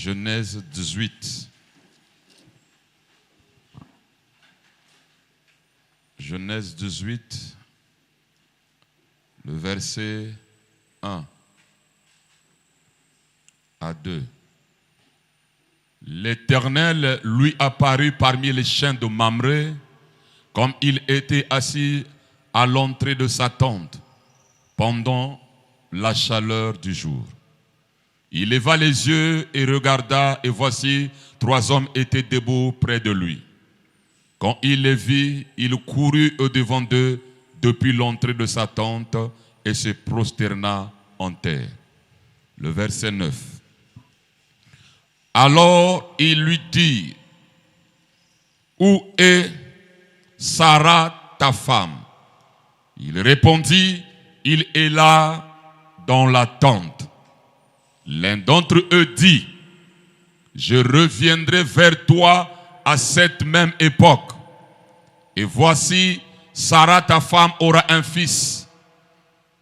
Genèse 18. Genèse 18, le verset 1 à 2. L'Éternel lui apparut parmi les chênes de Mamré, comme il était assis à l'entrée de sa tente pendant la chaleur du jour. Il leva les yeux et regarda, et voici, 3 hommes étaient debout près de lui. Quand il les vit, il courut au-devant d'eux depuis l'entrée de sa tente et se prosterna en terre. Le verset 9. Alors il lui dit, où est Sarah ta femme? Il répondit, il est là dans la tente. L'un d'entre eux dit, je reviendrai vers toi à cette même époque. Et voici, Sarah ta femme aura un fils.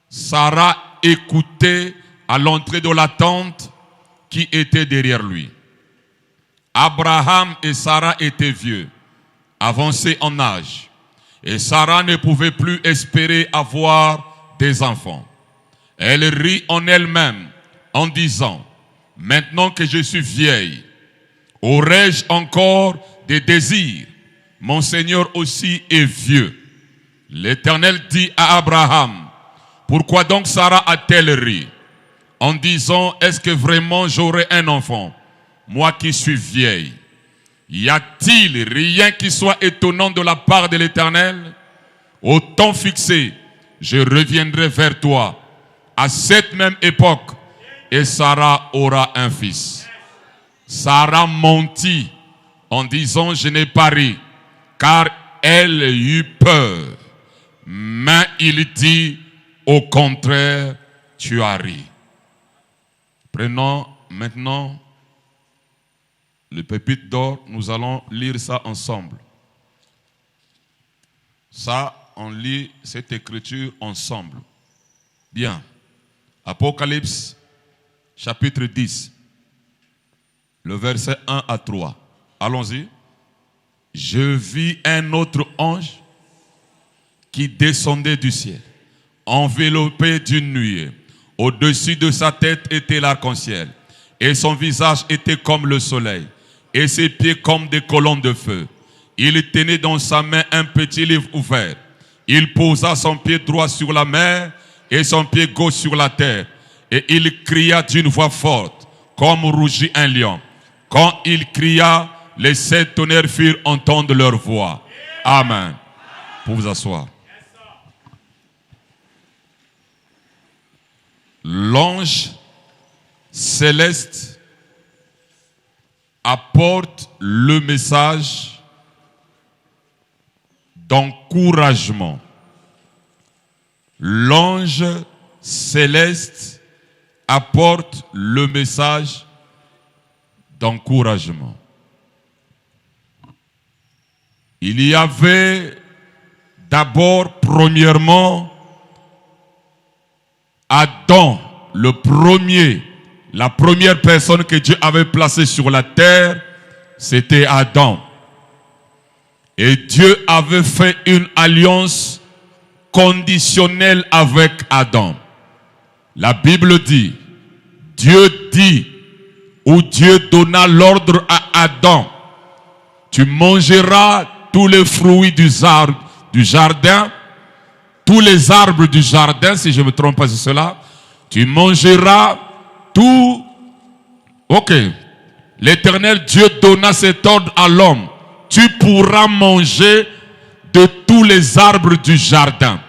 Sarah écoutait à l'entrée de la tente qui était derrière lui. Abraham et Sarah étaient vieux, avancés en âge. Et Sarah ne pouvait plus espérer avoir des enfants. Elle rit en elle-même en disant, maintenant que je suis vieille, aurais-je encore des désirs? Mon Seigneur aussi est vieux. L'Éternel dit à Abraham, pourquoi donc Sarah a-t-elle ri en disant, est-ce que vraiment j'aurai un enfant, moi qui suis vieille? Y a-t-il rien qui soit étonnant de la part de l'Éternel? Au temps fixé, je reviendrai vers toi à cette même époque et Sarah aura un fils. Sarah mentit en disant, je n'ai pas ri, car elle eut peur. Mais il dit, au contraire, tu as ri. Prenons maintenant le pépitre d'or, nous allons lire ça ensemble. Ça, on lit cette écriture ensemble. Bien. Apocalypse, chapitre 10, le verset 1 à 3. Allons-y. Je vis un autre ange qui descendait du ciel, enveloppé d'une nuée. Au-dessus de sa tête était l'arc-en-ciel, et son visage était comme le soleil, et ses pieds comme des colonnes de feu. Il tenait dans sa main un petit livre ouvert. Il posa son pied droit sur la mer et son pied gauche sur la terre. Et il cria d'une voix forte, comme rugit un lion. Quand il cria, les 7 tonnerres firent entendre leur voix. Amen. Pour vous asseoir. L'ange céleste apporte le message d'encouragement. L'ange céleste apporte le message d'encouragement. Il y avait d'abord, premièrement, Adam, la première personne que Dieu avait placée sur la terre, c'était Adam. Et Dieu avait fait une alliance conditionnelle avec Adam. La Bible dit, Dieu donna l'ordre à Adam, tu mangeras tous les fruits du jardin, tous les arbres du jardin, si je ne me trompe pas sur cela, tu mangeras tout. Ok. L'Éternel Dieu donna cet ordre à l'homme. Tu pourras manger de tous les arbres du jardin.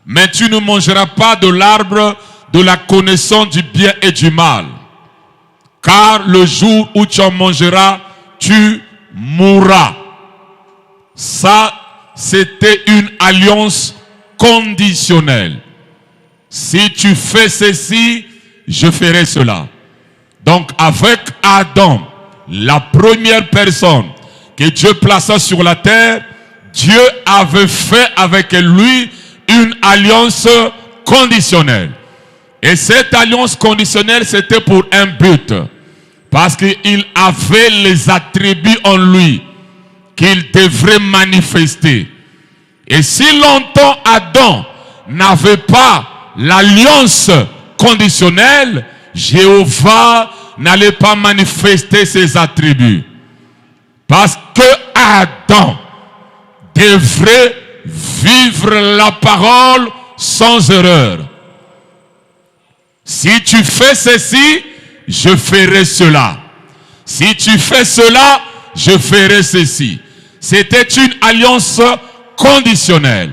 Mais tu ne mangeras pas de l'arbre de la connaissance du bien et du mal. Car le jour où tu en mangeras, tu mourras. Ça, c'était une alliance conditionnelle. Si tu fais ceci, je ferai cela. Donc avec Adam, la première personne que Dieu plaça sur la terre, Dieu avait fait avec lui une alliance conditionnelle. Et cette alliance conditionnelle, c'était pour un but. Parce qu'il avait les attributs en lui qu'il devrait manifester. Et si longtemps Adam n'avait pas l'alliance conditionnelle, Jéhovah n'allait pas manifester ses attributs. Parce que Adam devrait vivre la parole sans erreur. Si tu fais ceci, je ferai cela. Si tu fais cela, je ferai ceci. C'était une alliance conditionnelle.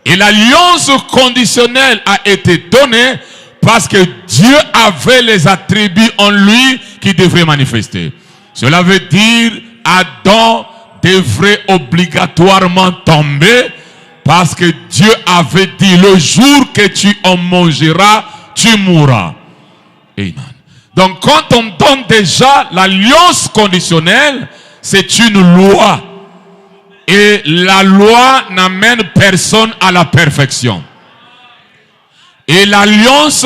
Et l'alliance conditionnelle a été donnée parce que Dieu avait les attributs en lui qui devraient manifester. Cela veut dire Adam devrait obligatoirement tomber parce que Dieu avait dit le jour que tu en mangeras, tu mourras. Amen. Donc quand on donne déjà l'alliance conditionnelle, c'est une loi. Et la loi n'amène personne à la perfection. Et l'alliance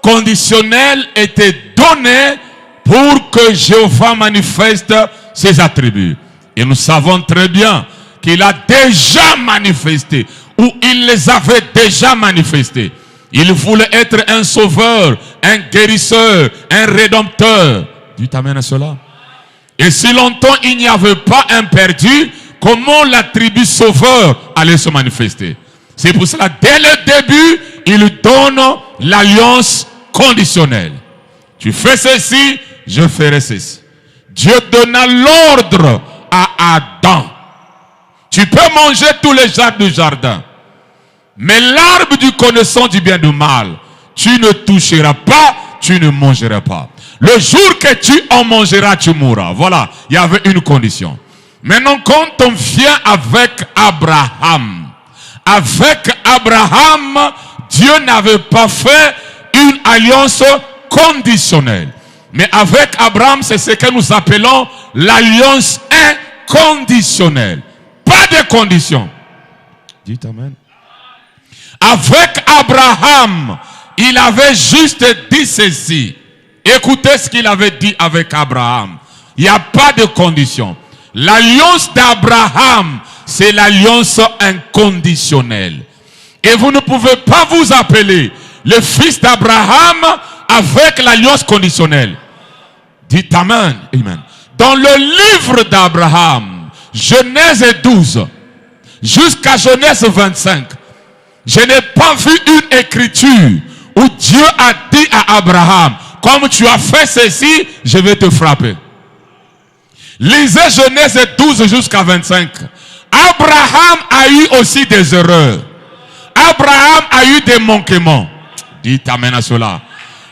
conditionnelle était donnée pour que Jéhovah manifeste ses attributs. Et nous savons très bien qu'il a déjà manifesté, ou il les avait déjà manifestés. Il voulait être un sauveur, un guérisseur, un rédempteur. Dieu t'amène à cela. Et si longtemps il n'y avait pas un perdu, comment l'attribut sauveur allait se manifester? C'est pour cela, dès le début, il donne l'alliance conditionnelle. Tu fais ceci, je ferai ceci. Dieu donna l'ordre à Adam. Tu peux manger tous les arbres du jardin, mais l'arbre du connaissance du bien et du mal, tu ne toucheras pas, tu ne mangeras pas. Le jour que tu en mangeras, tu mourras. Voilà, il y avait une condition. Maintenant, quand on vient avec Abraham, Dieu n'avait pas fait une alliance conditionnelle. Mais avec Abraham, c'est ce que nous appelons l'alliance inconditionnelle. Pas de condition. Dites amen. Avec Abraham, il avait juste dit ceci. Écoutez ce qu'il avait dit avec Abraham. Il n'y a pas de condition. L'alliance d'Abraham, c'est l'alliance inconditionnelle. Et vous ne pouvez pas vous appeler le fils d'Abraham avec l'alliance conditionnelle. Dites amen. Amen. Dans le livre d'Abraham, Genèse 12, jusqu'à Genèse 25, je n'ai pas vu une écriture où Dieu a dit à Abraham, comme tu as fait ceci, je vais te frapper. Lisez Genèse 12 jusqu'à 25. Abraham a eu aussi des erreurs. Abraham a eu des manquements. Dites amen à cela.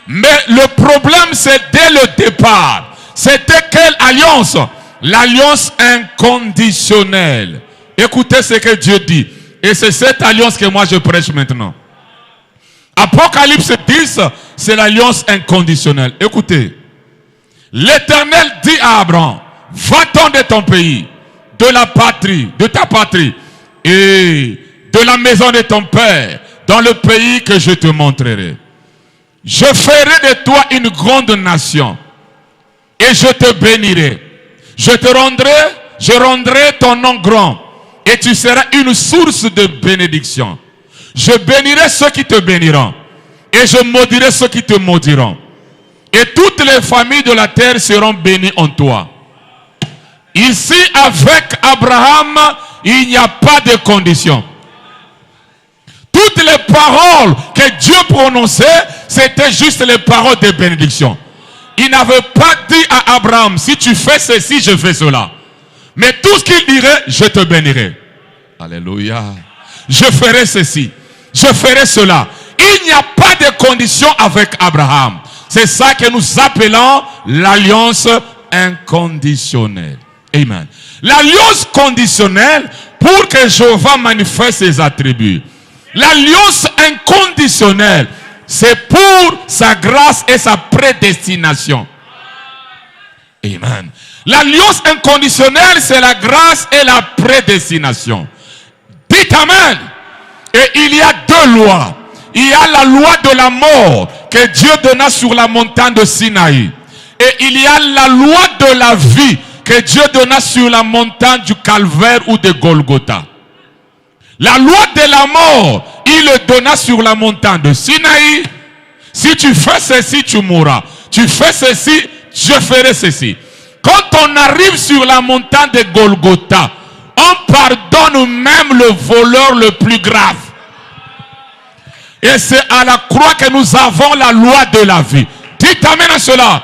Mais le problème, c'est dès le départ. C'était quelle alliance? L'alliance inconditionnelle. Écoutez ce que Dieu dit. Et c'est cette alliance que moi je prêche maintenant. Apocalypse 10, c'est l'alliance inconditionnelle. Écoutez. L'Éternel dit à Abraham, va-t'en de ton pays, de la patrie, de ta patrie, et de la maison de ton père, dans le pays que je te montrerai. Je ferai de toi une grande nation, et je te bénirai. Je rendrai ton nom grand, et tu seras une source de bénédiction. Je bénirai ceux qui te béniront, et je maudirai ceux qui te maudiront. Et toutes les familles de la terre seront bénies en toi. Ici, avec Abraham, il n'y a pas de condition. Toutes les paroles que Dieu prononçait, c'était juste les paroles de bénédiction. Il n'avait pas dit à Abraham, si tu fais ceci, je fais cela. Mais tout ce qu'il dirait, je te bénirai. Alléluia. Je ferai ceci, je ferai cela. Il n'y a pas de condition avec Abraham. C'est ça que nous appelons l'alliance inconditionnelle. Amen. L'alliance conditionnelle pour que Jéhovah manifeste ses attributs. L'alliance inconditionnelle, c'est pour sa grâce et sa prédestination. Amen. L'alliance inconditionnelle, c'est la grâce et la prédestination. Dites amen. Et il y a deux lois. Il y a la loi de la mort que Dieu donna sur la montagne de Sinaï. Et Et il y a la loi de la vie que Dieu donna sur la montagne du Calvaire ou de Golgotha. La loi de la mort, il le donna sur la montagne de Sinaï. Si tu fais ceci, tu mourras. Tu fais ceci, je ferai ceci. Quand on arrive sur la montagne de Golgotha, on pardonne même le voleur le plus grave. Et c'est à la croix que nous avons la loi de la vie. Dites amen à cela.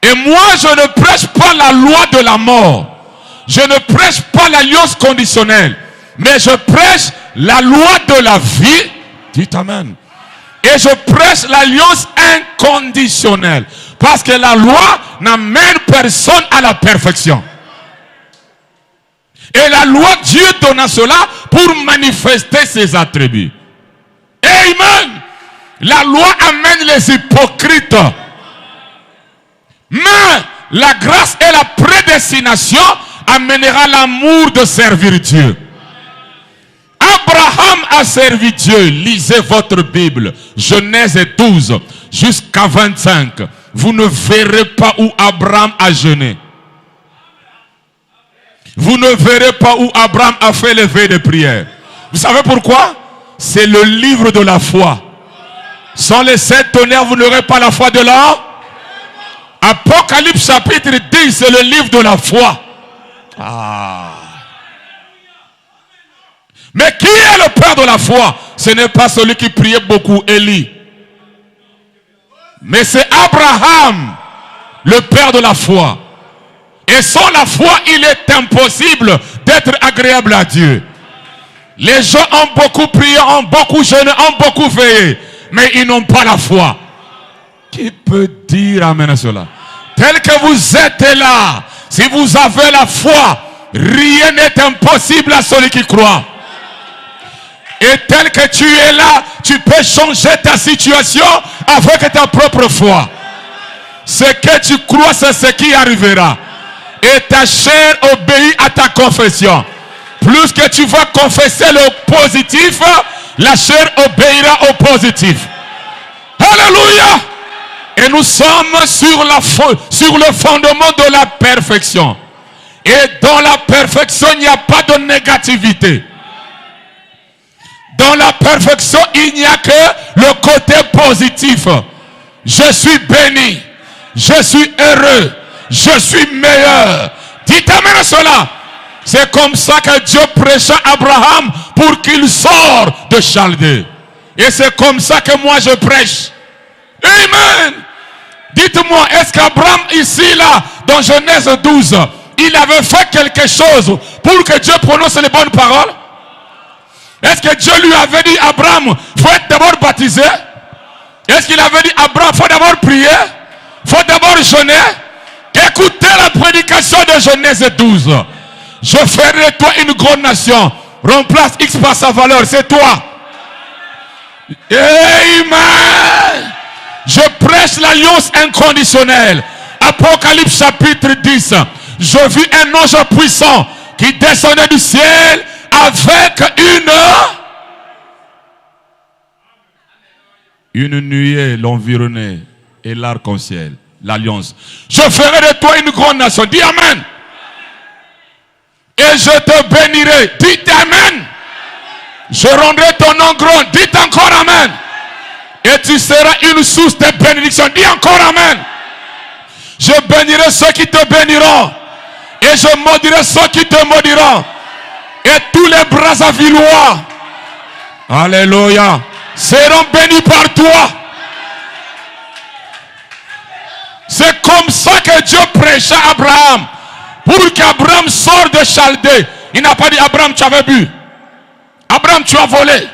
Et moi, je ne prêche pas la loi de la mort. Je ne prêche pas l'alliance conditionnelle. Mais je prêche la loi de la vie. Dites amen. Et je prêche l'alliance inconditionnelle. Parce que la loi n'amène personne à la perfection. Et la loi, Dieu donna cela pour manifester ses attributs. Amen. La loi amène les hypocrites. Mais la grâce et la prédestination amènera l'amour de servir Dieu. Abraham a servi Dieu. Lisez votre Bible. Genèse 12 jusqu'à 25. Vous ne verrez pas où Abraham a jeûné. Vous ne verrez pas où Abraham a fait les veilles de prière. Vous savez pourquoi? C'est le livre de la foi. Sans les 7 tonnerres, vous n'aurez pas la foi de l'homme. Apocalypse chapitre 10, c'est le livre de la foi. Mais qui est le père de la foi? Ce n'est pas celui qui priait beaucoup, Élie. Mais c'est Abraham, le père de la foi. Et sans la foi, il est impossible d'être agréable à Dieu. Les gens ont beaucoup prié, ont beaucoup jeûné, ont beaucoup veillé, mais ils n'ont pas la foi. Qui peut dire amen à cela? Tel que vous êtes là, si vous avez la foi, rien n'est impossible à celui qui croit. Et tel que tu es là, tu peux changer ta situation avec ta propre foi. Ce que tu crois, c'est ce qui arrivera. Et ta chair obéit à ta confession. Plus que tu vas confesser le positif, la chair obéira au positif. Alléluia! Et nous sommes sur le fondement de la perfection. Et dans la perfection, il n'y a pas de négativité. Dans la perfection, il n'y a que le côté positif. Je suis béni. Je suis heureux. Je suis meilleur. Dites amen à cela. C'est comme ça que Dieu prêcha à Abraham pour qu'il sorte de Chaldée. Et c'est comme ça que moi je prêche. Amen. Dites-moi, est-ce qu'Abraham ici, là, dans Genèse 12, il avait fait quelque chose pour que Dieu prononce les bonnes paroles? Est-ce que Dieu lui avait dit, Abraham, il faut être d'abord baptisé? Est-ce qu'il avait dit, Abraham, il faut d'abord prier? Il faut d'abord jeûner? Écoutez la prédication de Genèse 12. Je ferai de toi une grande nation. Remplace X par sa valeur, c'est toi. Amen. Je prêche l'alliance inconditionnelle. Apocalypse chapitre 10. Je vis un ange puissant qui descendait du ciel avec une nuée l'environnait et l'arc-en-ciel, l'alliance. Je ferai de toi une grande nation. Dis amen. Et je te bénirai. Dites amen. Je rendrai ton nom grand. Dites encore amen. Et tu seras une source de bénédiction. Dis encore amen. Je bénirai ceux qui te béniront. Et je maudirai ceux qui te maudiront. Et tous les Brazzavillois, alléluia, seront bénis par toi. C'est comme ça que Dieu prêcha à Abraham. Pour qu'Abraham sorte de Chaldée. Il n'a pas dit, Abraham, tu avais bu. Abraham, tu as volé.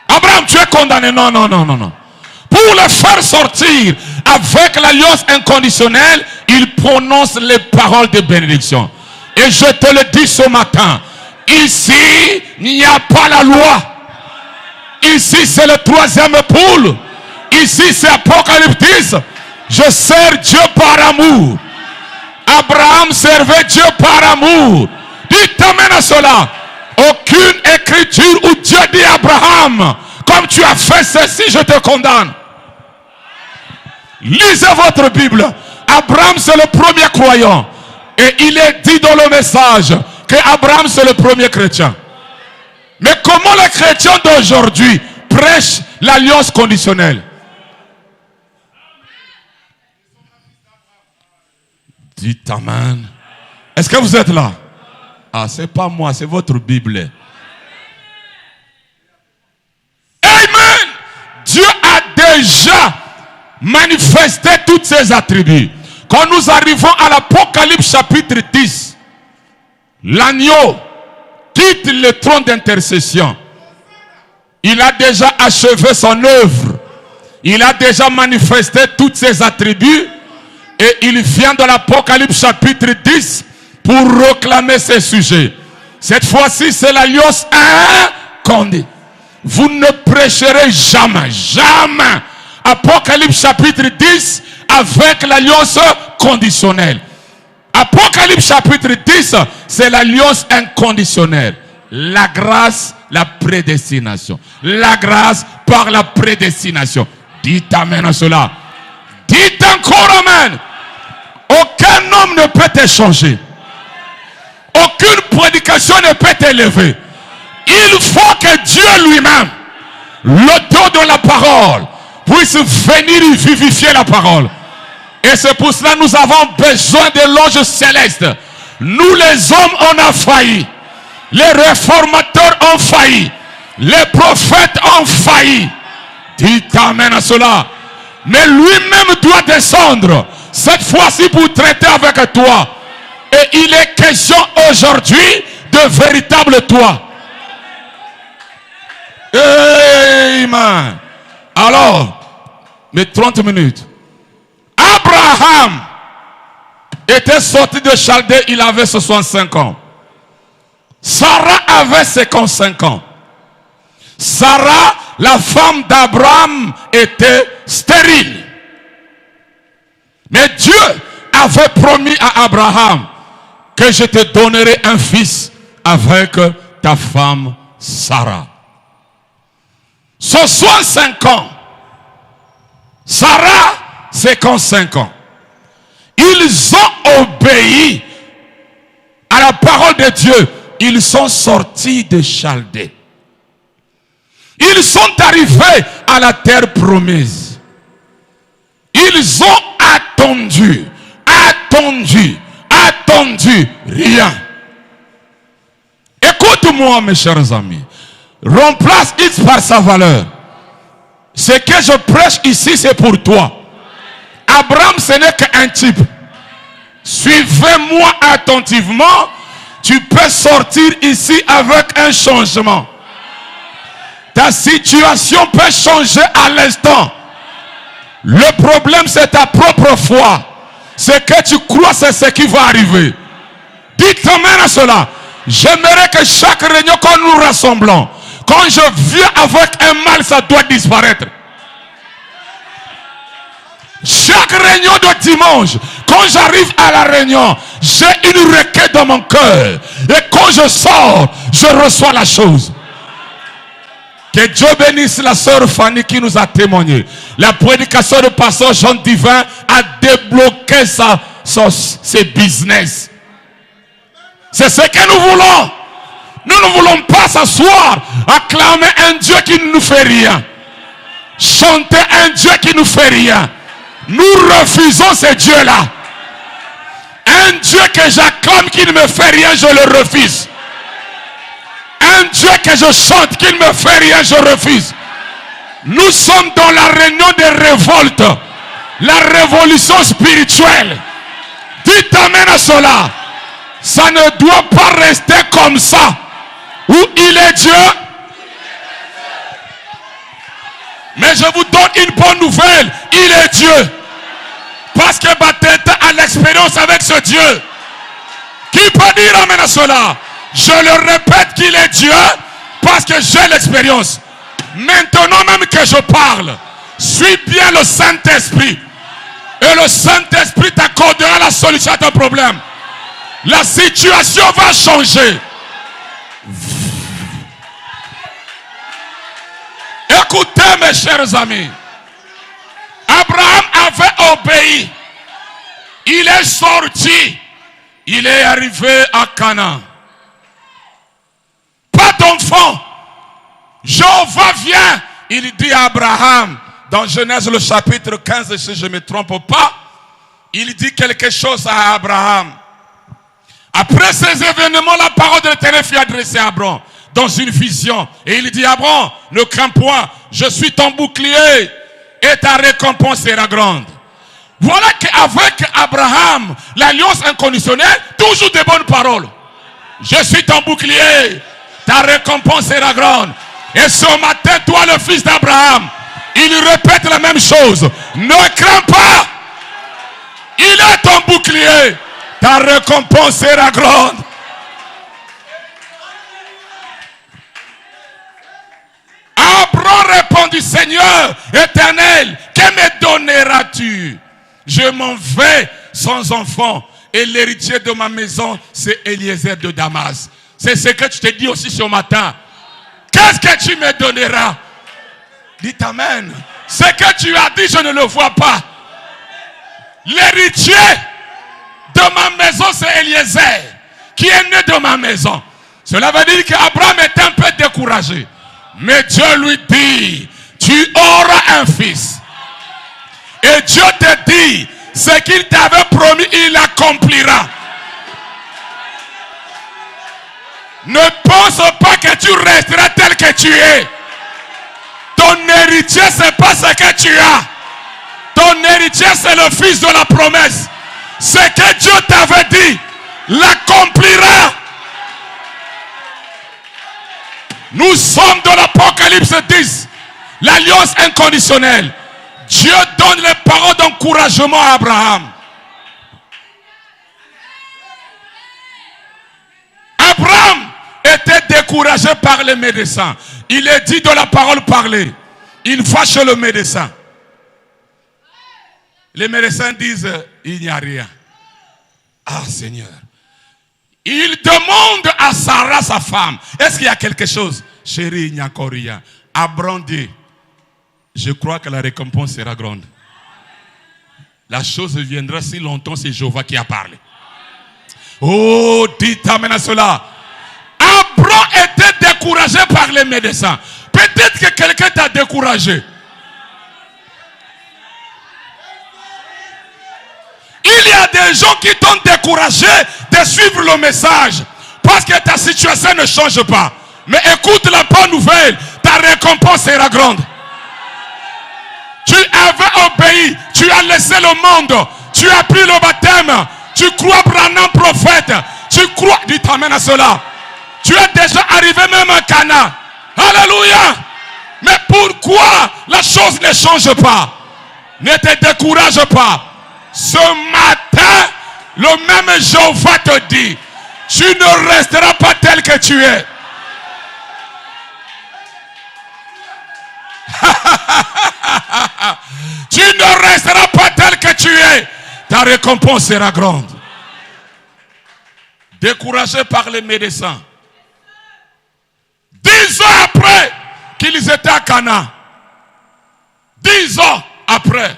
Abraham, tu es condamné. Non, non, non, non, non. Pour le faire sortir avec l'alliance inconditionnelle, il prononce les paroles de bénédiction. Et je te le dis ce matin, ici, il n'y a pas la loi. Ici, c'est le troisième poule. Ici, c'est Apocalypse 10. Je sers Dieu par amour. Abraham servait Dieu par amour. Dites amen à cela. Aucune écriture où Dieu dit à Abraham, comme tu as fait ceci, je te condamne. Lisez votre Bible. Abraham, c'est le premier croyant. Et il est dit dans le message que Abraham, c'est le premier chrétien. Mais comment les chrétiens d'aujourd'hui prêchent l'alliance conditionnelle? Dites amen. Est-ce que vous êtes là? Ah, c'est pas moi, c'est votre Bible. Amen. Dieu a déjà manifesté tous ses attributs. Quand nous arrivons à l'Apocalypse chapitre 10, l'agneau quitte le trône d'intercession. Il a déjà achevé son œuvre. Il a déjà manifesté tous ses attributs. Et il vient de l'Apocalypse chapitre 10 pour réclamer ses sujets. Cette fois-ci, c'est l'alliance inconditionnelle. Vous ne prêcherez jamais, jamais Apocalypse chapitre 10 avec l'alliance conditionnelle. Apocalypse chapitre 10, c'est l'alliance inconditionnelle. La grâce, la prédestination. La grâce par la prédestination. Dites amen à cela. Dites encore amen. Aucun homme ne peut t'échanger. Aucune prédication ne peut t'élever. Il faut que Dieu lui-même, l'auteur de la parole, puisse venir vivifier la parole. Et c'est pour cela que nous avons besoin de l'ange céleste. Nous les hommes, on a failli. Les réformateurs ont failli. Les prophètes ont failli. Dites amen à cela. Mais lui-même doit descendre. Cette fois-ci pour traiter avec toi. Et il est question aujourd'hui de véritable toi. Amen. Alors, mes 30 minutes. Abraham était sorti de Chaldée, il avait 65 ans. Sarah avait 55 ans. Sarah, la femme d'Abraham, était stérile. Mais Dieu avait promis à Abraham que je te donnerai un fils avec ta femme Sarah. 65 ans. Sarah, 55 ans. Ils ont obéi à la parole de Dieu. Ils sont sortis de Chaldée. Ils sont arrivés à la terre promise. Ils ont attendu, rien. Écoute-moi, mes chers amis. Remplace X par sa valeur. Ce que je prêche ici, c'est pour toi. Abraham, ce n'est qu'un type. Suivez-moi attentivement. Tu peux sortir ici avec un changement. Ta situation peut changer à l'instant. Le problème, c'est ta propre foi. Ce que tu crois, c'est ce qui va arriver. Dites amen à cela. J'aimerais que chaque réunion, quand nous rassemblons, quand je viens avec un mal, ça doit disparaître. Chaque réunion de dimanche, quand j'arrive à la réunion, j'ai une requête dans mon cœur. Et quand je sors, je reçois la chose. Que Dieu bénisse la sœur Fanny qui nous a témoigné. La prédication de pasteur Jean Divin a débloqué ses business. C'est ce que nous voulons. Nous ne voulons pas s'asseoir, acclamer un Dieu qui ne nous fait rien. Chanter un Dieu qui ne nous fait rien. Nous refusons ce Dieu-là. Un Dieu que j'acclame qui ne me fait rien, je le refuse. Un Dieu que je chante qui ne me fait rien, je refuse. Nous sommes dans la réunion de révolte. La révolution spirituelle. Dites amen à cela. Ça ne doit pas rester comme ça. Où il est Dieu. Mais je vous donne une bonne nouvelle. Il est Dieu. Parce que Bateta a l'expérience avec ce Dieu. Qui peut dire amen à cela? Je le répète qu'il est Dieu. Parce que j'ai l'expérience. Maintenant même que je parle, suis bien le Saint-Esprit. Et le Saint-Esprit t'accordera la solution à ton problème. La situation va changer. Écoutez mes chers amis. Abraham avait obéi, il est sorti, il est arrivé à Canaan. Pas d'enfant. Jéhovah vient, il dit à Abraham, dans Genèse le chapitre 15, si je ne me trompe pas, il dit quelque chose à Abraham. Après ces événements, la parole de l'Éternel fut adressée à Abraham dans une vision. Et il dit, Abraham, ne crains point, je suis ton bouclier et ta récompense sera grande. Voilà qu'avec Abraham, l'alliance inconditionnelle, toujours des bonnes paroles. Je suis ton bouclier, ta récompense sera grande. Et ce matin, toi le fils d'Abraham, il répète la même chose. Ne crains pas, il est ton bouclier, ta récompense sera grande. Abraham répondit, Seigneur éternel, que me donneras-tu? Je m'en vais sans enfant et l'héritier de ma maison, c'est Eliezer de Damas. C'est ce que tu te dis aussi ce matin. Qu'est-ce que tu me donneras? Dites Amen. Ce que tu as dit, je ne le vois pas. L'héritier de ma maison, c'est Eliezer, qui est né de ma maison. Cela veut dire qu'Abraham est un peu découragé. Mais Dieu lui dit, tu auras un fils. Et Dieu te dit, ce qu'il t'avait promis, il l'accomplira. Ne pense pas que tu resteras tel que tu es. Ton héritier, ce n'est pas ce que tu as. Ton héritier, c'est le fils de la promesse. Ce que Dieu t'avait dit, l'accomplira. Nous sommes dans l'Apocalypse 10, l'alliance inconditionnelle. Dieu donne les paroles d'encouragement à Abraham. Abraham était découragé par les médecins. Il est dit de la parole parlée. Il va chez le médecin. Les médecins disent, il n'y a rien. Ah Seigneur. Il demande à Sarah, sa femme, est-ce qu'il y a quelque chose? Chérie, il n'y a encore rien. Abraham dit, je crois que la récompense sera grande. La chose viendra si longtemps, c'est Jéhovah qui a parlé. Oh, dites amen à cela. Abraham était découragé par les médecins. Peut-être que quelqu'un t'a découragé. Il y a des gens qui t'ont découragé de suivre le message parce que ta situation ne change pas. Mais écoute la bonne nouvelle, ta récompense sera grande. Tu avais obéi, tu as laissé le monde, tu as pris le baptême, tu crois Branham prophète, tu crois, dites amen à cela. Tu es déjà arrivé même à Cana. Alléluia. Mais pourquoi la chose ne change pas? Ne te décourage pas. Ce matin, le même Jéhovah te dit, tu ne resteras pas tel que tu es. Tu ne resteras pas tel que tu es. Ta récompense sera grande. Découragé par les médecins. 10 ans après qu'ils étaient à Cana. 10 ans après.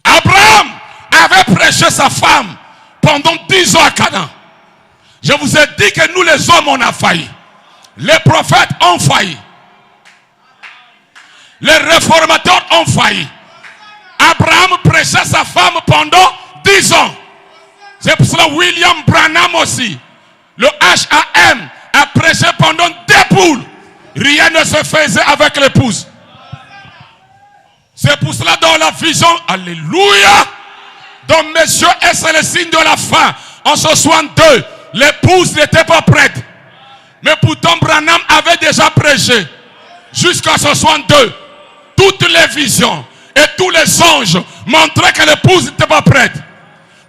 Abraham avait prêché sa femme pendant 10 ans à Cana. Je vous ai dit que nous les hommes on a failli. Les prophètes ont failli. Les réformateurs ont failli. Abraham prêchait sa femme pendant 10 ans. C'est pour cela William Branham aussi, le HAM, a prêché pendant 2 poules. Rien ne se faisait avec l'épouse. C'est pour cela dans la vision, alléluia, dans Messieurs et c'est le signe de la fin. En 62, l'épouse n'était pas prête. Mais pourtant Branham avait déjà prêché. Jusqu'à 62, toutes les visions et tous les anges montraient que l'épouse n'était pas prête.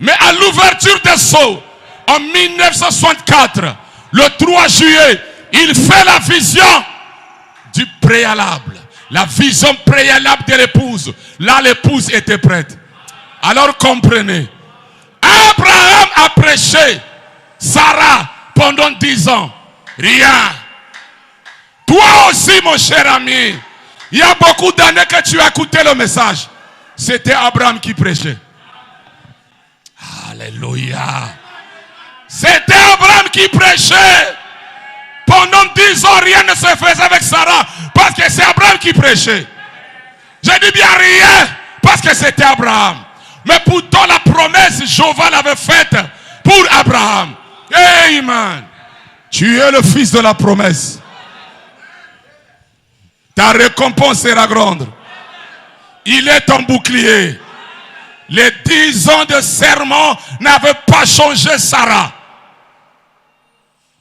Mais à l'ouverture des sceaux, en 1964, le 3 juillet, il fait la vision du préalable. La vision préalable de l'épouse. Là, l'épouse était prête. Alors comprenez. Abraham a prêché Sarah pendant 10 ans. Rien. Toi aussi, mon cher ami, il y a beaucoup d'années que tu as écouté le message. C'était Abraham qui prêchait. Alléluia. C'était Abraham qui prêchait. Pendant 10 ans, rien ne se faisait avec Sarah. Parce que c'est Abraham qui prêchait. Je dis bien rien. Parce que c'était Abraham. Mais pourtant la promesse, Jéhovah l'avait faite pour Abraham. Amen. Tu es le fils de la promesse. Ta récompense sera grande. Il est ton bouclier. Les 10 ans de serment n'avaient pas changé Sarah.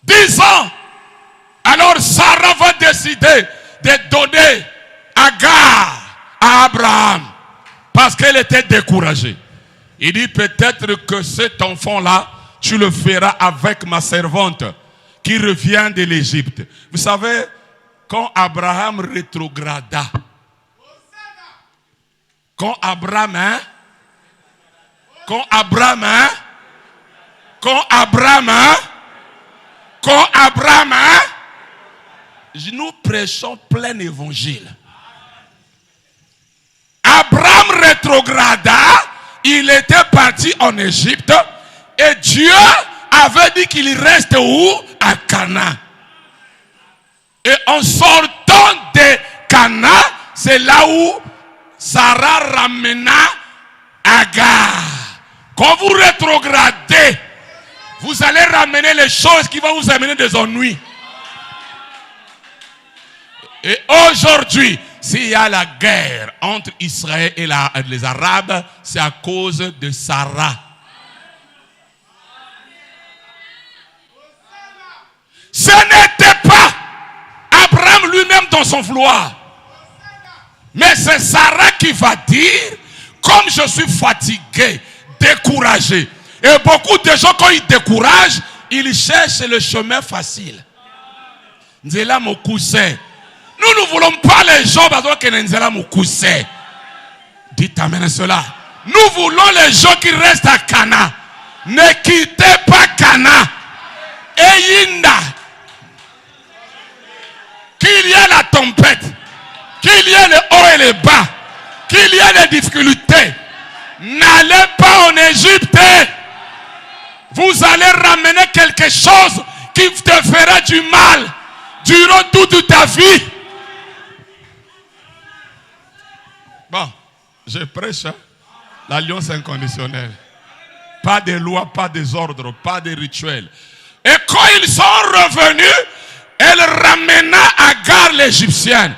10 ans. Alors Sarah va décider de donner Agar à Abraham. Parce qu'elle était découragée. Il dit peut-être que cet enfant-là, tu le feras avec ma servante qui revient de l'Égypte. Vous savez, quand Abraham rétrograda, quand Abraham, nous prêchons plein évangile. Abraham rétrograda, il était parti en Égypte et Dieu avait dit qu'il reste où? À Canaan. Et en sortant de Canaan, c'est là où Sarah ramena Agar. Quand vous rétrogradez, vous allez ramener les choses qui vont vous amener des ennuis. Et aujourd'hui, s'il y a la guerre entre Israël et les Arabes, c'est à cause de Sarah. Ce n'était pas Abraham lui-même dans son vouloir. Mais c'est Sarah qui va dire, comme je suis fatigué, découragé. Et beaucoup de gens, quand ils découragent, ils cherchent le chemin facile. Nzela Mokuse. Nous ne voulons pas les gens qui ne Nzela Mokuse. Dites amen à cela. Nous voulons les gens qui restent à Cana. Ne quittez pas Cana. Eyinda. Qu'il y ait la tempête, qu'il y ait les hauts et les bas, qu'il y ait des difficultés, n'allez pas en Égypte. Vous allez ramener quelque chose qui te fera du mal durant toute ta vie. Bon, je prêche l'alliance inconditionnelle. Pas de loi, pas des ordres, pas de rituels. Et quand ils sont revenus, elle ramena Agar l'Égyptienne.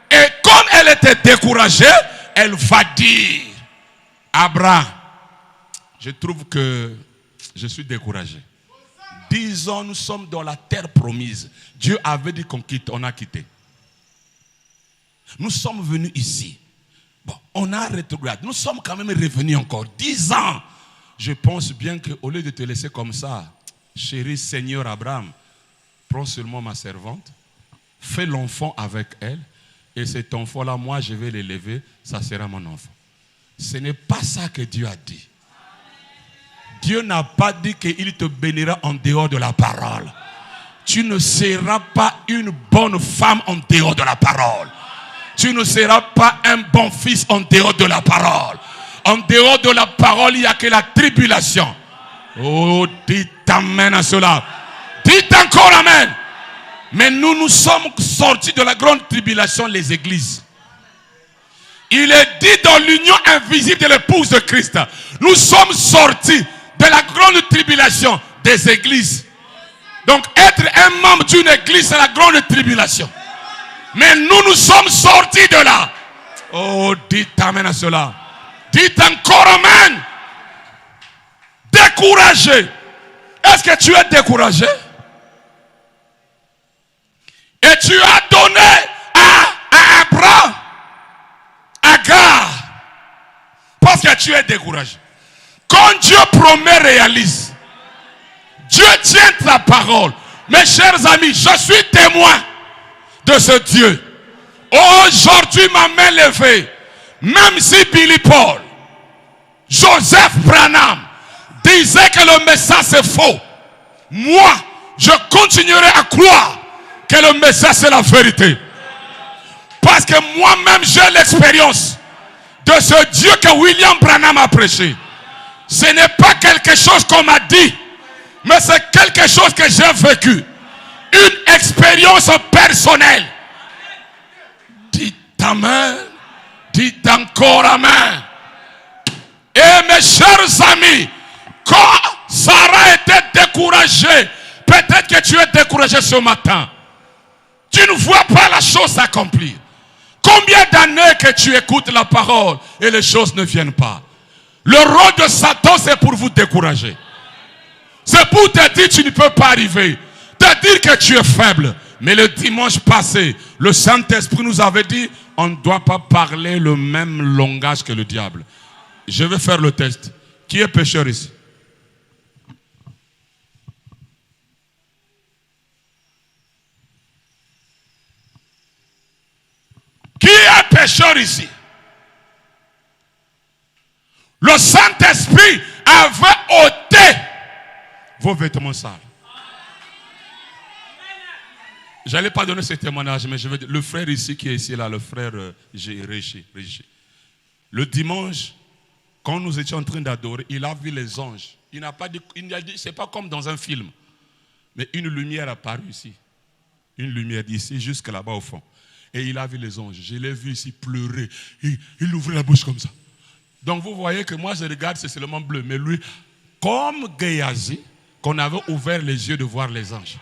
Et comme elle était découragée, elle va dire, Abraham, je trouve que je suis découragé. 10 ans, nous sommes dans la terre promise. Dieu avait dit qu'on quitte, on a quitté. Nous sommes venus ici. Bon, on a rétrogradé. Nous sommes quand même revenus encore. 10 ans. Je pense bien qu'au lieu de te laisser comme ça, chéri Seigneur Abraham, prends seulement ma servante, fais l'enfant avec elle, et cet enfant-là, moi, je vais l'élever, ça sera mon enfant. Ce n'est pas ça que Dieu a dit. Dieu n'a pas dit qu'il te bénira en dehors de la parole. Tu ne seras pas une bonne femme en dehors de la parole. Tu ne seras pas un bon fils en dehors de la parole. En dehors de la parole, il n'y a que la tribulation. Oh, dites amen à cela. Dites encore amen. Mais nous sommes sortis de la grande tribulation, les églises. Il est dit dans l'union invisible de l'épouse de Christ. Nous sommes sortis de la grande tribulation des églises. Donc être un membre d'une église, c'est la grande tribulation. Mais nous sommes sortis de là. Oh, dites amen à cela. Dites encore amen. Découragé. Est-ce que tu es découragé? Et tu as donné à Abraham Agar parce que tu es découragé. Quand Dieu promet, réalise. Dieu tient sa parole. Mes chers amis, je suis témoin de ce Dieu. Aujourd'hui, ma main levée, même si Billy Paul, Joseph Branham disait que le message est faux, moi, je continuerai à croire que le message c'est la vérité. Parce que moi-même j'ai l'expérience de ce Dieu que William Branham a prêché. Ce n'est pas quelque chose qu'on m'a dit, mais c'est quelque chose que j'ai vécu. Une expérience personnelle. Dites amen. Dites encore amen. Et mes chers amis, quand Sarah était découragée, peut-être que tu es découragé ce matin. Tu ne vois pas la chose s'accomplir. Combien d'années que tu écoutes la parole et les choses ne viennent pas. Le rôle de Satan, c'est pour vous décourager. C'est pour te dire que tu ne peux pas arriver. Te dire que tu es faible. Mais le dimanche passé, le Saint-Esprit nous avait dit, on ne doit pas parler le même langage que le diable. Je vais faire le test. Qui est pécheur ici? Qui est pécheur ici? Le Saint-Esprit avait ôté vos vêtements sales. Je n'allais pas donner ce témoignage, mais je vais dire, le frère ici qui est ici, là, le frère Régis. Le dimanche, quand nous étions en train d'adorer, il a vu les anges. Il n'a pas dit, c'est pas comme dans un film, mais une lumière apparue ici. Une lumière d'ici jusqu'à là-bas au fond. Et il a vu les anges. Je l'ai vu ici pleurer. Il ouvrait la bouche comme ça. Donc vous voyez que moi je regarde, c'est seulement bleu. Mais lui, comme Géasi, qu'on avait ouvert les yeux de voir les anges.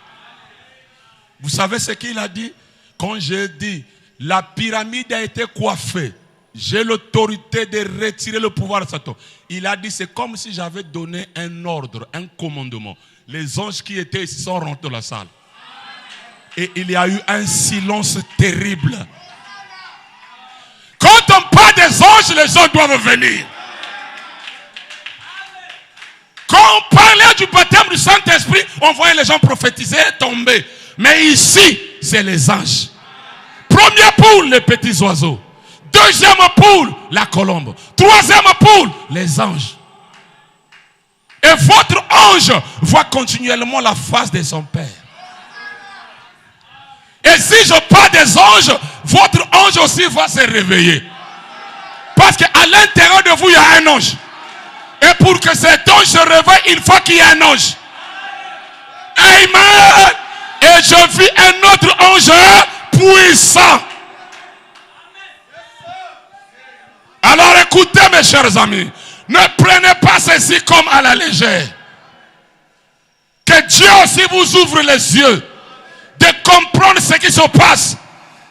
Vous savez ce qu'il a dit? Quand j'ai dit, la pyramide a été coiffée. J'ai l'autorité de retirer le pouvoir de Satan. Il a dit, c'est comme si j'avais donné un ordre, un commandement. Les anges qui étaient ici sont rentrés dans la salle. Et il y a eu un silence terrible. Quand on parle des anges, les gens doivent venir. Quand on parlait du baptême du Saint-Esprit, on voyait les gens prophétiser et tomber. Mais ici, c'est les anges. Première poule, les petits oiseaux. Deuxième poule, la colombe. Troisième poule, les anges. Et votre ange voit continuellement la face de son Père. Et si je parle des anges, votre ange aussi va se réveiller. Parce qu'à l'intérieur de vous, il y a un ange. Et pour que cet ange se réveille, il faut qu'il y ait un ange. Amen. Et je vis un autre ange puissant. Alors écoutez mes chers amis, ne prenez pas ceci comme à la légère. Que Dieu aussi vous ouvre les yeux de comprendre ce qui se passe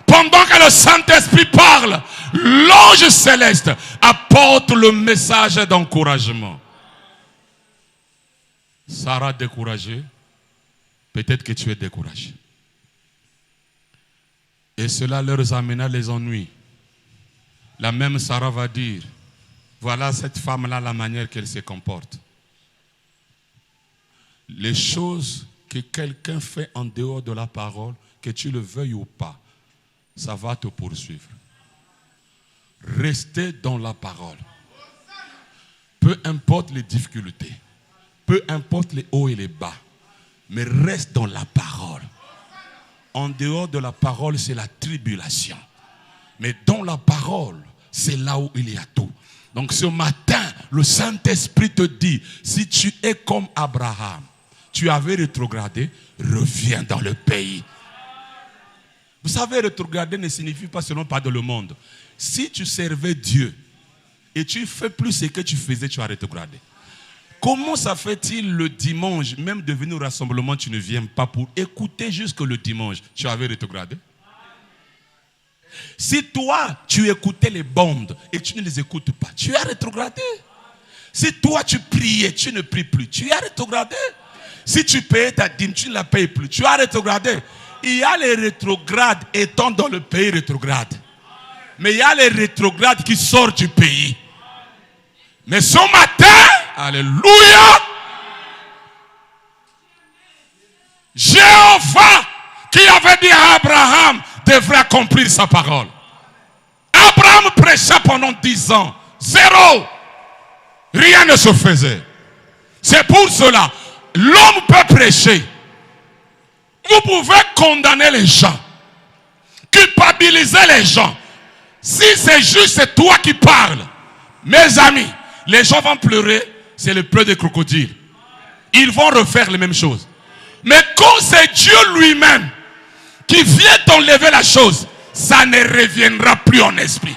pendant que le Saint-Esprit parle. L'ange céleste apporte le message d'encouragement. Sarah découragée, peut-être que tu es découragé. Et cela leur amena les ennuis. La même Sarah va dire, voilà cette femme-là, la manière qu'elle se comporte. Les choses que quelqu'un fait en dehors de la parole, que tu le veuilles ou pas, ça va te poursuivre. Restez dans la parole. Peu importe les difficultés, peu importe les hauts et les bas, mais reste dans la parole. En dehors de la parole, c'est la tribulation. Mais dans la parole, c'est là où il y a tout. Donc ce matin, le Saint-Esprit te dit, si tu es comme Abraham, tu avais rétrogradé, reviens dans le pays. Vous savez, rétrograder ne signifie pas seulement pas dans le monde. Si tu servais Dieu et tu fais plus ce que tu faisais, tu as rétrogradé. Comment ça fait-il le dimanche, même de venir au rassemblement, tu ne viens pas pour écouter jusque le dimanche, tu avais rétrogradé? Si toi, tu écoutais les bandes et tu ne les écoutes pas, tu as rétrogradé. Si toi, tu priais, tu ne pries plus, tu as rétrogradé. Si tu payais ta dîme, tu ne la payes plus, tu as rétrogradé. Il y a les rétrogrades étant dans le pays rétrograde. Mais il y a les rétrogrades qui sortent du pays. Mais ce matin, alléluia, Jéhovah qui avait dit à Abraham devrait accomplir sa parole. Abraham prêcha pendant 10 ans. 0. Rien ne se faisait. C'est pour cela, l'homme peut prêcher. Vous pouvez condamner les gens, culpabiliser les gens. Si c'est juste c'est toi qui parles, mes amis, les gens vont pleurer, c'est le pleur des crocodiles. Ils vont refaire les mêmes choses. Mais quand c'est Dieu lui-même qui vient t'enlever la chose, ça ne reviendra plus en esprit.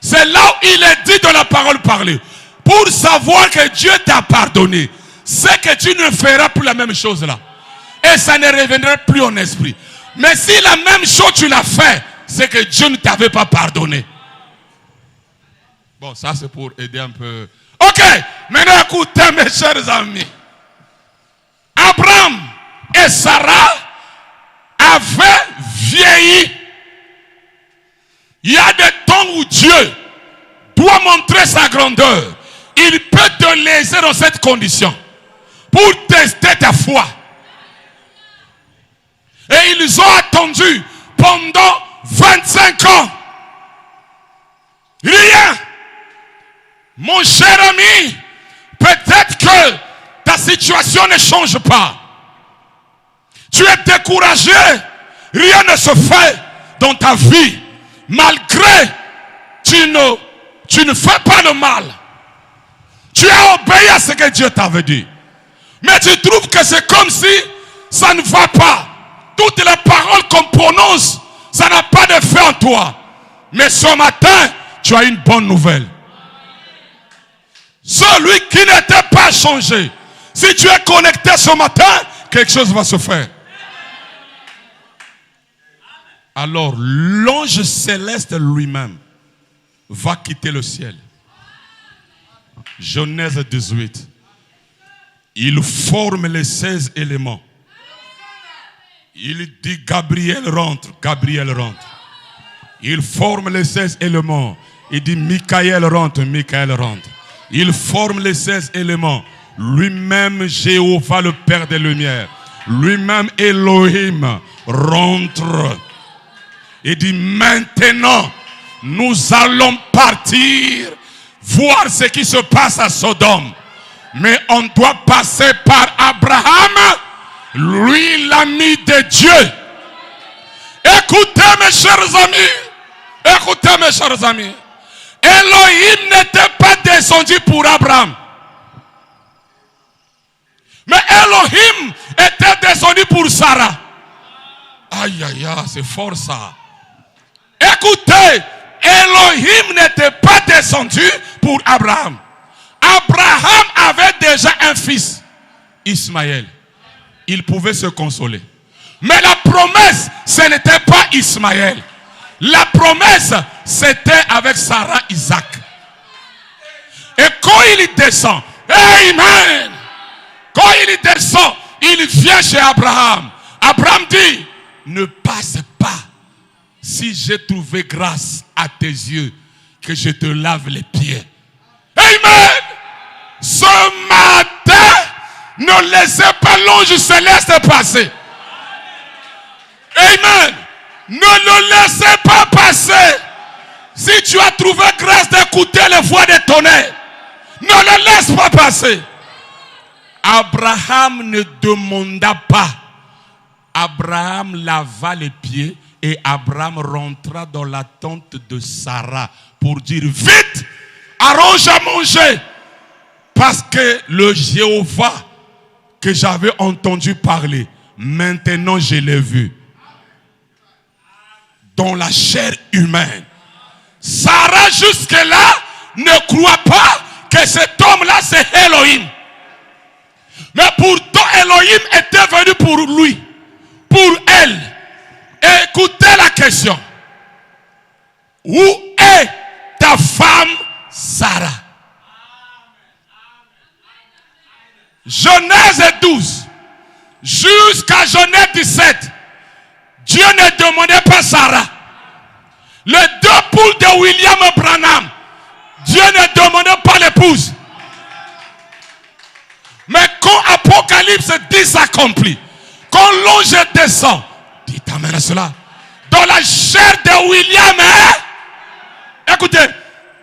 C'est là où il est dit dans la parole parlée. Pour savoir que Dieu t'a pardonné, c'est que tu ne feras plus la même chose là. Et ça ne reviendra plus en esprit. Mais si la même chose tu l'as fait, c'est que Dieu ne t'avait pas pardonné. Bon, ça c'est pour aider un peu. Ok, maintenant écoutez mes chers amis. Abraham et Sarah avaient vieilli. Il y a des temps où Dieu doit montrer sa grandeur. Il peut te laisser dans cette condition pour tester ta foi. Et ils ont attendu pendant 25 ans. Rien. Mon cher ami, peut-être que ta situation ne change pas. Tu es découragé. Rien ne se fait dans ta vie. Malgré tu ne fais pas le mal. Tu as obéi à ce que Dieu t'avait dit. Mais tu trouves que c'est comme si ça ne va pas. Toutes les paroles qu'on prononce, ça n'a pas d'effet en toi. Mais ce matin, tu as une bonne nouvelle. Celui qui n'était pas changé, si tu es connecté ce matin, quelque chose va se faire. Alors, l'ange céleste lui-même va quitter le ciel. Genèse 18. Il forme les 16 éléments. Il dit Gabriel rentre, Gabriel rentre. Il forme les 16 éléments. Il dit Michael rentre, Michael rentre. Il forme les 16 éléments. Lui-même Jéhovah le Père des Lumières. Lui-même Elohim rentre. Il dit maintenant nous allons partir voir ce qui se passe à Sodome. Mais on doit passer par Abraham, lui l'ami de Dieu. Écoutez mes chers amis. Écoutez mes chers amis. Elohim n'était pas descendu pour Abraham. Mais Elohim était descendu pour Sarah. Aïe aïe aïe, c'est fort ça. Écoutez, Elohim n'était pas descendu pour Abraham. Abraham avait déjà un fils, Ismaël. Il pouvait se consoler. Mais la promesse, ce n'était pas Ismaël. La promesse, c'était avec Sarah, Isaac. Et quand il descend, amen. Quand il descend, il vient chez Abraham. Abraham dit, ne passe pas. Si j'ai trouvé grâce à tes yeux, que je te lave les pieds. Amen. Ce matin, ne laissez pas l'ange céleste passer. Amen. Ne le laissez pas passer. Si tu as trouvé grâce d'écouter les voix des tonnerres, ne le laisse pas passer. Abraham ne demanda pas. Abraham lava les pieds et Abraham rentra dans la tente de Sarah pour dire vite, arrange à manger. Parce que le Jéhovah que j'avais entendu parler, maintenant je l'ai vu. Dans la chair humaine. Sarah jusque-là ne croit pas que cet homme-là c'est Elohim. Mais pourtant Elohim était venu pour lui, pour elle. Et écoutez la question. Où est ta femme Sarah? Genèse 12 jusqu'à Genèse 17. Dieu ne demandait pas Sarah. Les deux poules de William Branham, Dieu ne demandait pas l'épouse. Mais quand Apocalypse 10 s'accomplit, quand l'ange descend, dites amen à cela, dans la chair de William, écoutez,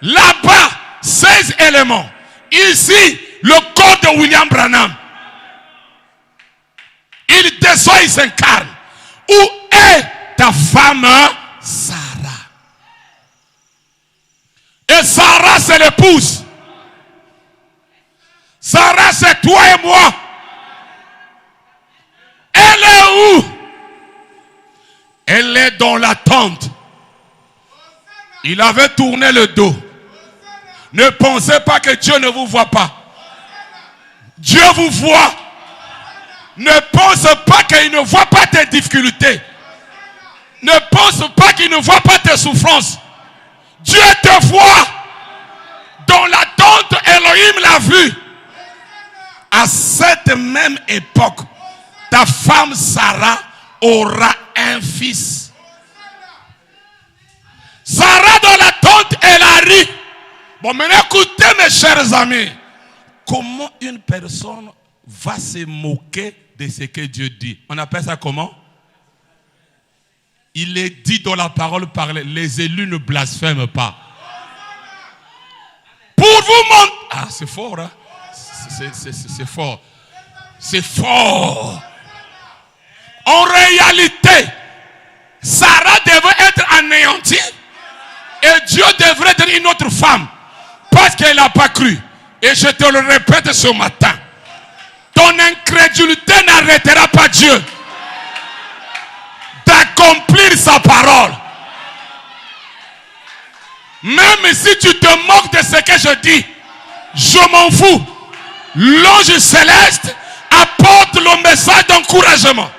là-bas, 16 éléments. Ici, le corps de William Branham. Il descend, il s'incarne. Où est ta femme Sarah? Et Sarah, c'est l'épouse. Sarah, c'est toi et moi. Elle est où? Elle est dans la tente. Il avait tourné le dos. Ne pensez pas que Dieu ne vous voit pas. Dieu vous voit. Ne pense pas qu'il ne voit pas tes difficultés. Ne pense pas qu'il ne voit pas tes souffrances. Dieu te voit. Dans la tente, Elohim l'a vu. À cette même époque, ta femme Sarah aura un fils. Sarah dans la tente, elle a ri. Bon, maintenant écoutez mes chers amis. Comment une personne va se moquer de ce que Dieu dit? On appelle ça comment? Il est dit dans la parole parlée, les élus ne blasphèment pas. Pour vous montrer... Ah, c'est fort, hein? C'est fort. C'est fort. En réalité, Sarah devait être anéantie et Dieu devrait être une autre femme parce qu'elle n'a pas cru. Et je te le répète ce matin, ton incrédulité n'arrêtera pas Dieu d'accomplir sa parole. Même si tu te moques de ce que je dis, je m'en fous. L'ange céleste apporte le message d'encouragement.